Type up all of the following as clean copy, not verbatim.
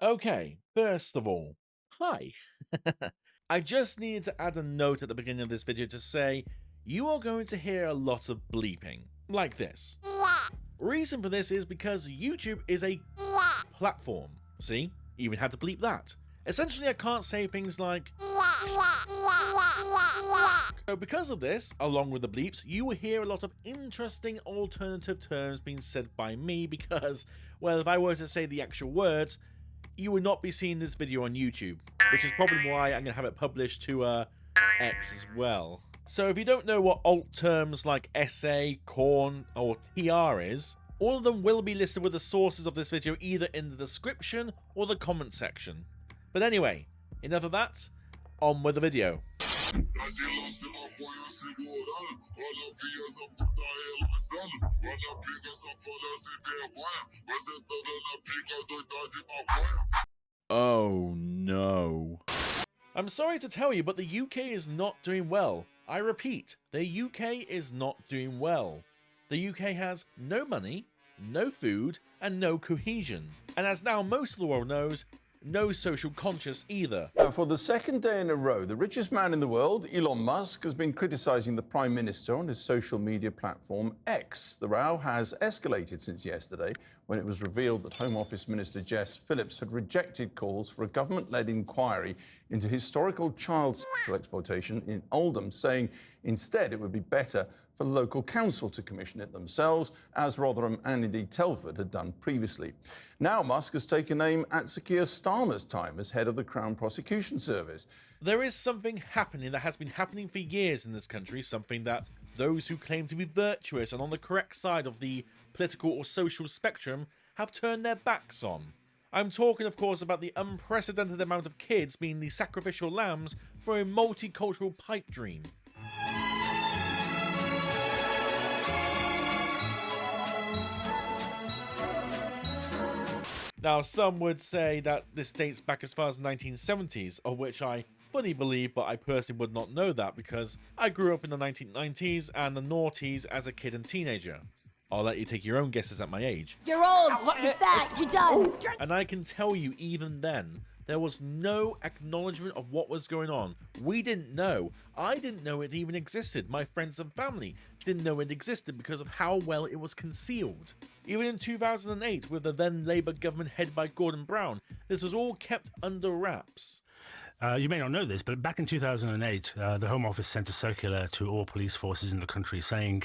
Okay, first of all, hi. I just needed to add a note at the beginning of this video to say you are going to hear a lot of bleeping, like this. Reason for this is because YouTube is a platform. See, even had to bleep that. Essentially, I can't say things like. So because of this, along with the bleeps, you will hear a lot of interesting alternative terms being said by me because, well, if I were to say the actual words, you would not be seeing this video on YouTube, which is probably why I'm going to have it published to X as well. So if you don't know what alt terms like SA, corn, or TR is, all of them will be listed with the sources of this video either in the description or the comment section. But anyway, enough of that, on with the video. Oh no. I'm sorry to tell you, but the UK is not doing well. I repeat, the UK is not doing well. The UK has no money, no food, and no cohesion. And as now most of the world knows, no social conscience either. Now, for the second day in a row, the richest man in the world, Elon Musk, has been criticising the Prime Minister on his social media platform X. The row has escalated since yesterday, when it was revealed that Home Office Minister Jess Phillips had rejected calls for a government-led inquiry into historical child sexual exploitation in Oldham, saying instead it would be better for the local council to commission it themselves, as Rotherham and indeed Telford had done previously. Now Musk has taken aim at Sir Keir Starmer's time as head of the Crown Prosecution Service. There is something happening that has been happening for years in this country, something that those who claim to be virtuous and on the correct side of the political or social spectrum have turned their backs on. I'm talking, of course, about the unprecedented amount of kids being the sacrificial lambs for a multicultural pipe dream. Now, some would say that this dates back as far as the 1970s, of which I fully believe, but I personally would not know that because I grew up in the 1990s and the noughties as a kid and teenager. I'll let you take your own guesses at my age. You're old, you're fat, you're done. And I can tell you, even then, there was no acknowledgement of what was going on. We didn't know. I didn't know it even existed. My friends and family didn't know it existed because of how well it was concealed. Even in 2008, with the then Labour government headed by Gordon Brown, this was all kept under wraps. You may not know this, but back in 2008, the Home Office sent a circular to all police forces in the country saying,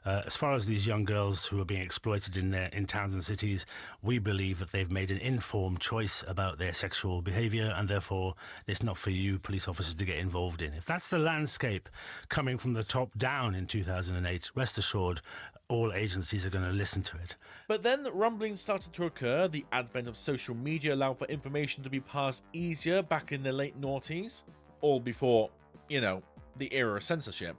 as far as these young girls who are being exploited in towns and cities, we believe that they've made an informed choice about their sexual behaviour, and therefore it's not for you police officers to get involved in. If that's the landscape coming from the top down in 2008, rest assured, all agencies are going to listen to it. But then rumblings started to occur. The advent of social media allowed for information to be passed easier back in the late noughties, all before, you know, the era of censorship.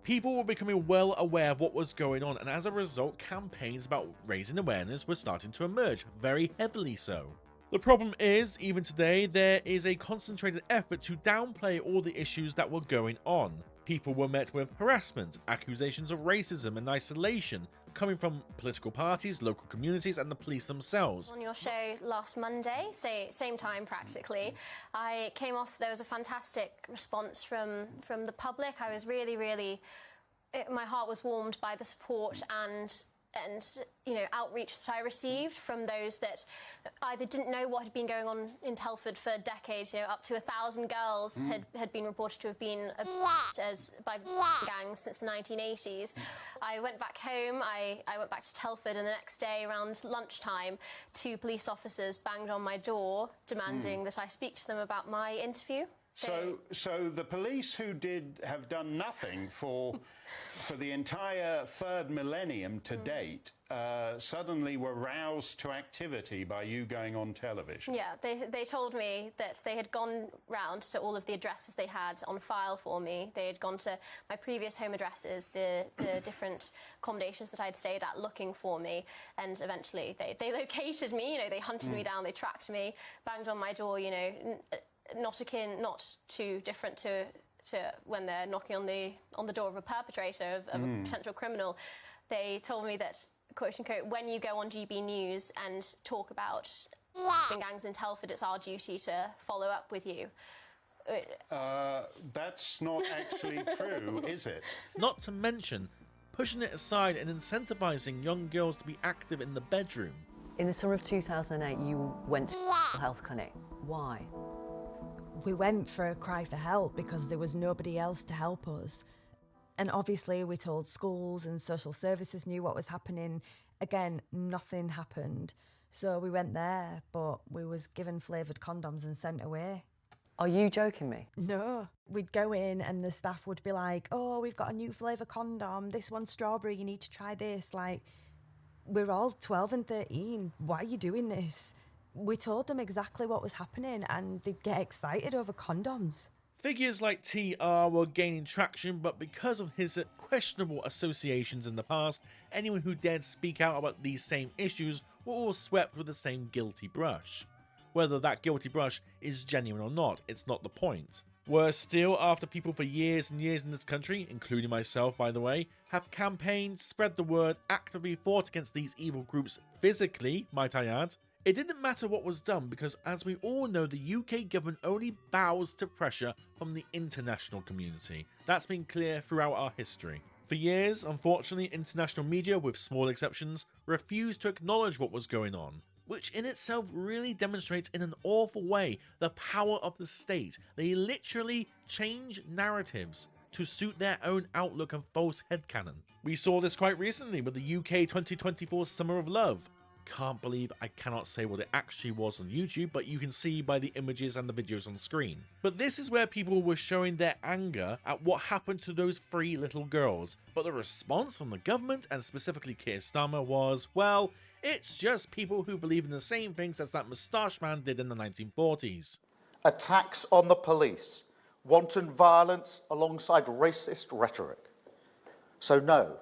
People were becoming well aware of what was going on, and as a result, campaigns about raising awareness were starting to emerge, very heavily so. The problem is, even today, there is a concentrated effort to downplay all the issues that were going on. People were met with harassment, accusations of racism and isolation coming from political parties, local communities and the police themselves. On your show last Monday, same time practically, I came off, there was a fantastic response from the public. I was really, my heart was warmed by the support and you know, outreach that I received from those that either didn't know what had been going on in Telford for decades. You know, up to 1,000 girls had been reported to have been abused by gangs since the 1980s. I went back home, I went back to Telford, and the next day around lunchtime, 2 police officers banged on my door demanding that I speak to them about my interview. So the police who have done nothing for the entire third millennium to date suddenly were roused to activity by you going on television. Yeah, they told me that they had gone round to all of the addresses they had on file for me. They had gone to my previous home addresses, the different accommodations that I'd stayed at looking for me, and eventually they located me. You know, they hunted me down, they tracked me, banged on my door. You know. Not too different to when they're knocking on the door of a perpetrator, of a potential criminal. They told me that, quote unquote, when you go on GB News and talk about gangs in Telford, it's our duty to follow up with you. That's not actually true, is it? Not to mention pushing it aside and incentivizing young girls to be active in the bedroom. In the summer of 2008, you went to a health clinic. Why? We went for a cry for help because there was nobody else to help us. And obviously we told schools and social services knew what was happening. Again, nothing happened. So we went there, but we was given flavoured condoms and sent away. Are you joking me? No. We'd go in and the staff would be like, oh, we've got a new flavour condom. This one's strawberry, you need to try this. Like, we're all 12 and 13. Why are you doing this? We told them exactly what was happening and they'd get excited over condoms. Figures like TR were gaining traction, but because of his questionable associations in the past, anyone who dared speak out about these same issues were all swept with the same guilty brush. Whether that guilty brush is genuine or not, it's not the point. Worse still, after people for years and years in this country, including myself by the way, have campaigned, spread the word, actively fought against these evil groups physically, might I add, it didn't matter what was done because, as we all know, the UK government only bows to pressure from the international community. That's been clear throughout our history. For years, unfortunately, international media, with small exceptions, refused to acknowledge what was going on, which in itself really demonstrates in an awful way the power of the state. They literally change narratives to suit their own outlook and false headcanon. We saw this quite recently with the UK 2024 Summer of Love. Can't believe I cannot say what it actually was on YouTube, but you can see by the images and the videos on screen. But this is where people were showing their anger at what happened to those 3 little girls. But the response from the government, and specifically Keir Starmer, was, well, it's just people who believe in the same things as that moustache man did in the 1940s. Attacks on the police, wanton violence alongside racist rhetoric. So no,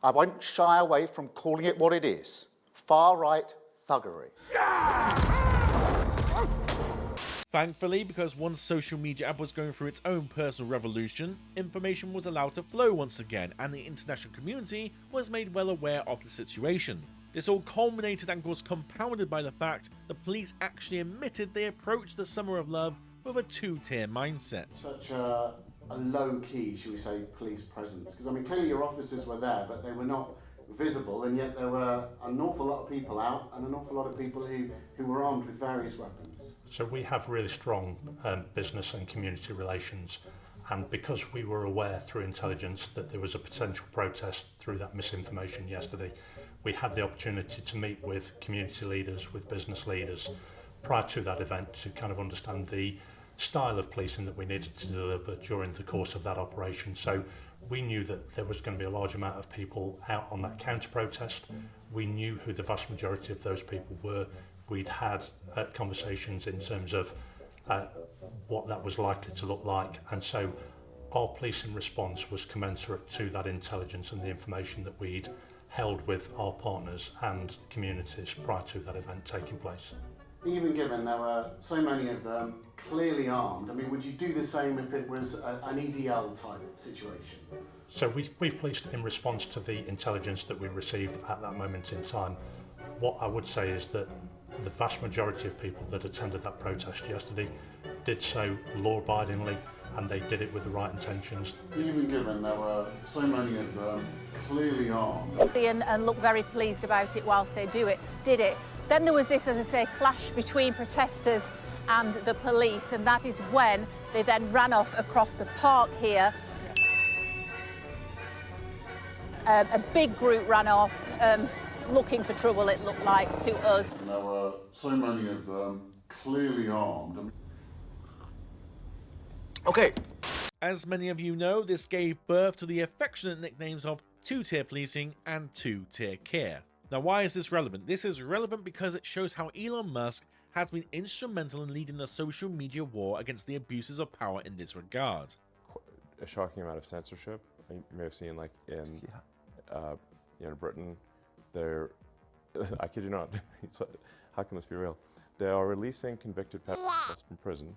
I won't shy away from calling it what it is. Far-right thuggery. Thankfully, because once social media app was going through its own personal revolution, information was allowed to flow once again and the international community was made well aware of the situation. This all culminated and was compounded by the fact the police actually admitted they approached the Summer of Love with a 2-tier mindset. Such a low-key, should we say, police presence. Because, I mean, clearly your officers were there, but they were not visible, and yet there were an awful lot of people out and an awful lot of people who were armed with various weapons. So we have really strong business and community relations, and because we were aware through intelligence that there was a potential protest through that misinformation yesterday, we had the opportunity to meet with community leaders, with business leaders prior to that event to kind of understand the style of policing that we needed to deliver during the course of that operation. So we knew that there was going to be a large amount of people out on that counter-protest. We knew who the vast majority of those people were. We'd had conversations in terms of what that was likely to look like. And so our policing response was commensurate to that intelligence and the information that we'd held with our partners and communities prior to that event taking place. Even given there were so many of them clearly armed, I mean, would you do the same if it was an EDL type situation? So we've policed in response to the intelligence that we received at that moment in time. What I would say is that the vast majority of people that attended that protest yesterday did so law-abidingly, and they did it with the right intentions. Even given there were so many of them clearly armed. And look very pleased about it whilst they did it. Then there was this, as I say, clash between protesters and the police, and that is when they then ran off across the park here. A big group ran off, looking for trouble, it looked like, to us. And there were so many of them clearly armed. Okay. As many of you know, this gave birth to the affectionate nicknames of 2-tier policing and 2-tier care. Now, why is this relevant? This is relevant because it shows how Elon Musk has been instrumental in leading the social media war against the abuses of power in this regard. A shocking amount of censorship. You may have seen, like in Britain, I kid you not, how can this be real? They are releasing convicted pedophiles from prison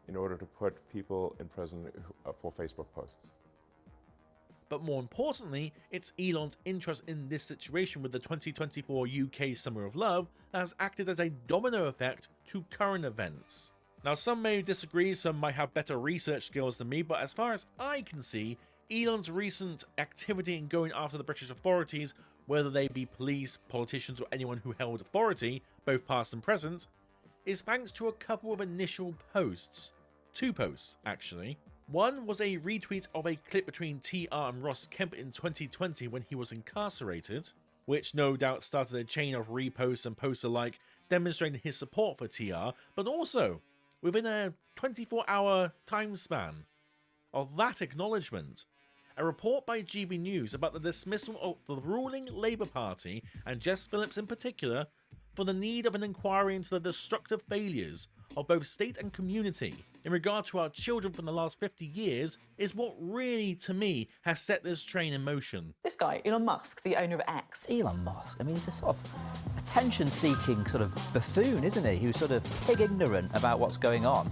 in order to put people in prison for Facebook posts. but more importantly, it's Elon's interest in this situation with the 2024 UK Summer of Love that has acted as a domino effect to current events. Now, some may disagree, some might have better research skills than me, but as far as I can see, Elon's recent activity in going after the British authorities, whether they be police, politicians, or anyone who held authority, both past and present, is thanks to a couple of initial posts. 2 posts, actually. One was a retweet of a clip between TR and Ross Kemp in 2020 when he was incarcerated, which no doubt started a chain of reposts and posts alike demonstrating his support for TR, but also within a 24-hour time span of that acknowledgement, a report by GB News about the dismissal of the ruling Labour Party and Jess Phillips in particular for the need of an inquiry into the destructive failures of both state and community in regard to our children from the last 50 years is what really, to me, has set this train in motion. This guy, Elon Musk, the owner of X. Elon Musk, I mean, he's a sort of attention-seeking sort of buffoon, isn't he? Who's sort of pig ignorant about what's going on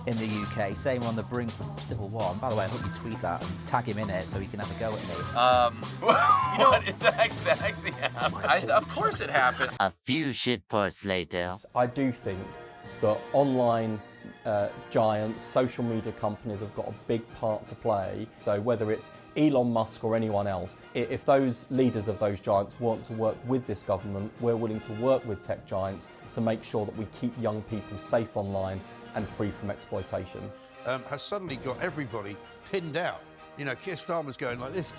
in the UK, saying we're on the brink of Civil War. And by the way, I hope you tweet that and tag him in it so he can have a go at me. You know what? Is that actually happened? Of course it happened. A few shitposts later. I do think that online giants, social media companies have got a big part to play. So whether it's Elon Musk or anyone else, if those leaders of those giants want to work with this government, we're willing to work with tech giants to make sure that we keep young people safe online and free from exploitation. Has suddenly got everybody pinned out. You know, Keir Starmer's going like this,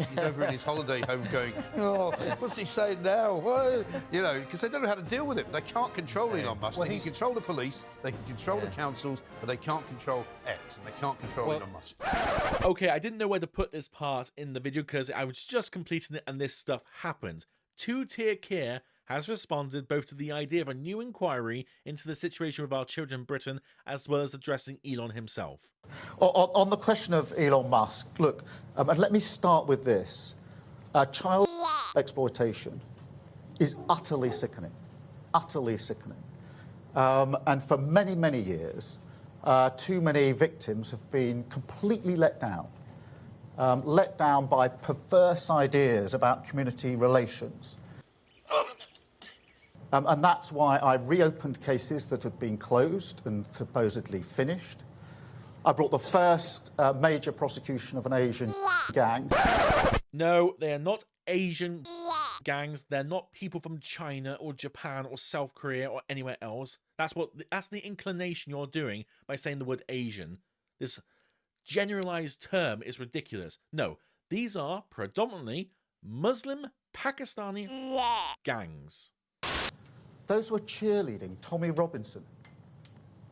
he's over in his holiday home going, oh, what's he saying now? What? You know, because they don't know how to deal with it. They can't control Elon Musk. They can control the police, they can control the councils, but they can't control X, and they can't control Elon Musk. Okay, I didn't know where to put this part in the video because I was just completing it and this stuff happened. Two-tier Keir has responded both to the idea of a new inquiry into the situation with our children in Britain, as well as addressing Elon himself. On the question of Elon Musk, look, and let me start with this. Child exploitation is utterly sickening, utterly sickening. And for many, many years, too many victims have been completely let down by perverse ideas about community relations. And that's why I reopened cases that had been closed and supposedly finished. I brought the first major prosecution of an Asian gang. No, they are not Asian gangs. They're not people from China or Japan or South Korea or anywhere else. That's the inclination you're doing by saying the word Asian. This generalized term is ridiculous. No, these are predominantly Muslim Pakistani gangs. Those were cheerleading Tommy Robinson,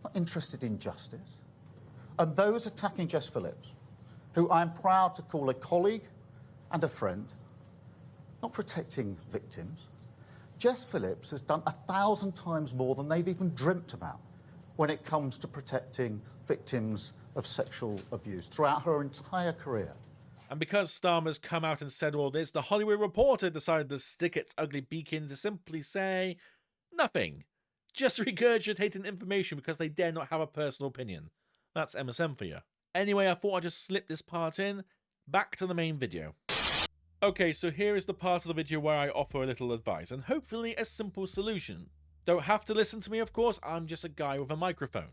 not interested in justice. And those attacking Jess Phillips, who I'm proud to call a colleague and a friend, not protecting victims. Jess Phillips has done 1,000 times more than they've even dreamt about when it comes to protecting victims of sexual abuse throughout her entire career. And because Starmer's come out and said all this, the Hollywood Reporter decided to stick its ugly beak in to simply say nothing. Just regurgitating information because they dare not have a personal opinion. That's MSM for you. Anyway, I thought I'd just slip this part in. Back to the main video. Okay, so here is the part of the video where I offer a little advice, and hopefully a simple solution. Don't have to listen to me, of course, I'm just a guy with a microphone.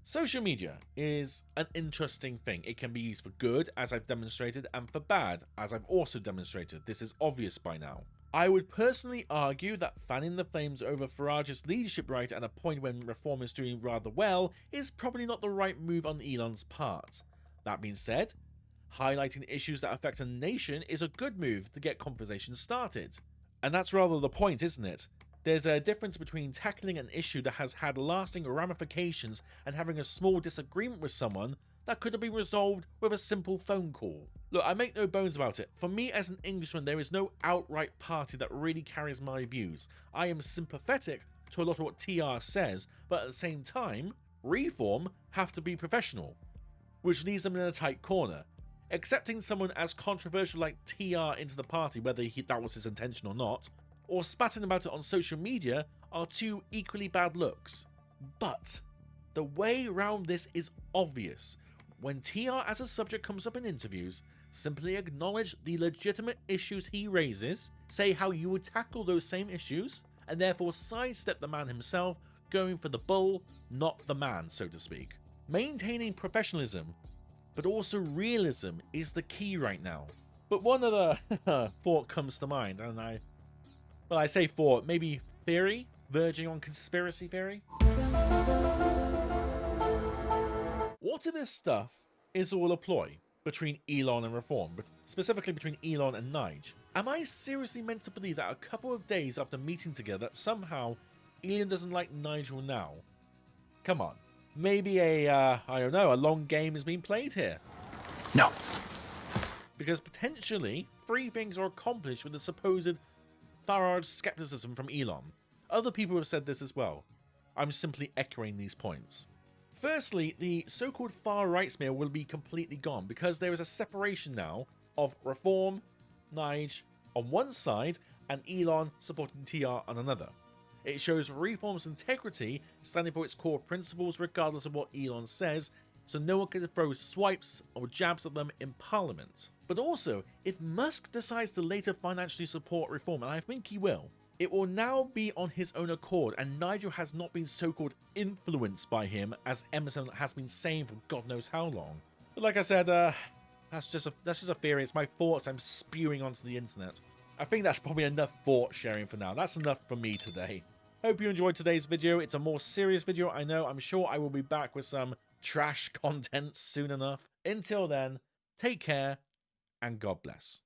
Social media is an interesting thing. It can be used for good, as I've demonstrated, and for bad, as I've also demonstrated. This is obvious by now. I would personally argue that fanning the flames over Farage's leadership right at a point when reform is doing rather well is probably not the right move on Elon's part. That being said, highlighting issues that affect a nation is a good move to get conversations started. And that's rather the point, isn't it? There's a difference between tackling an issue that has had lasting ramifications and having a small disagreement with someone that could have been resolved with a simple phone call. Look, I make no bones about it. For me as an Englishman, there is no outright party that really carries my views. I am sympathetic to a lot of what TR says, but at the same time, reform have to be professional, which leaves them in a tight corner. Accepting someone as controversial like TR into the party, whether that was his intention or not, or spatting about it on social media are two equally bad looks. But the way around this is obvious. When TR as a subject comes up in interviews, Simply acknowledge the legitimate issues he raises, say how you would tackle those same issues, and therefore sidestep the man himself, going for the bull, not the man, so to speak. Maintaining professionalism, but also realism is the key right now. But one other thought comes to mind, and I say thought, maybe theory, verging on conspiracy theory. What if this stuff is all a ploy between Elon and Reform, but specifically between Elon and Nige? Am I seriously meant to believe that a couple of days after meeting together that somehow Elon doesn't like Nigel now? Come on. Maybe I don't know, a long game is being played here. No. Because potentially, 3 things are accomplished with the supposed Farage skepticism from Elon. Other people have said this as well. I'm simply echoing these points. Firstly, the so-called far-right smear will be completely gone because there is a separation now of Reform, Nige on one side and Elon supporting TR on another. It shows Reform's integrity, standing for its core principles regardless of what Elon says, so no one can throw swipes or jabs at them in Parliament. But also, if Musk decides to later financially support Reform, and I think he will, it will now be on his own accord, and Nigel has not been so-called influenced by him, as Emerson has been saying for God knows how long. But like I said, that's just a theory. It's my thoughts I'm spewing onto the internet. I think that's probably enough thought sharing for now. That's enough for me today. Hope you enjoyed today's video. It's a more serious video, I know. I'm sure I will be back with some trash content soon enough. Until then, take care and God bless.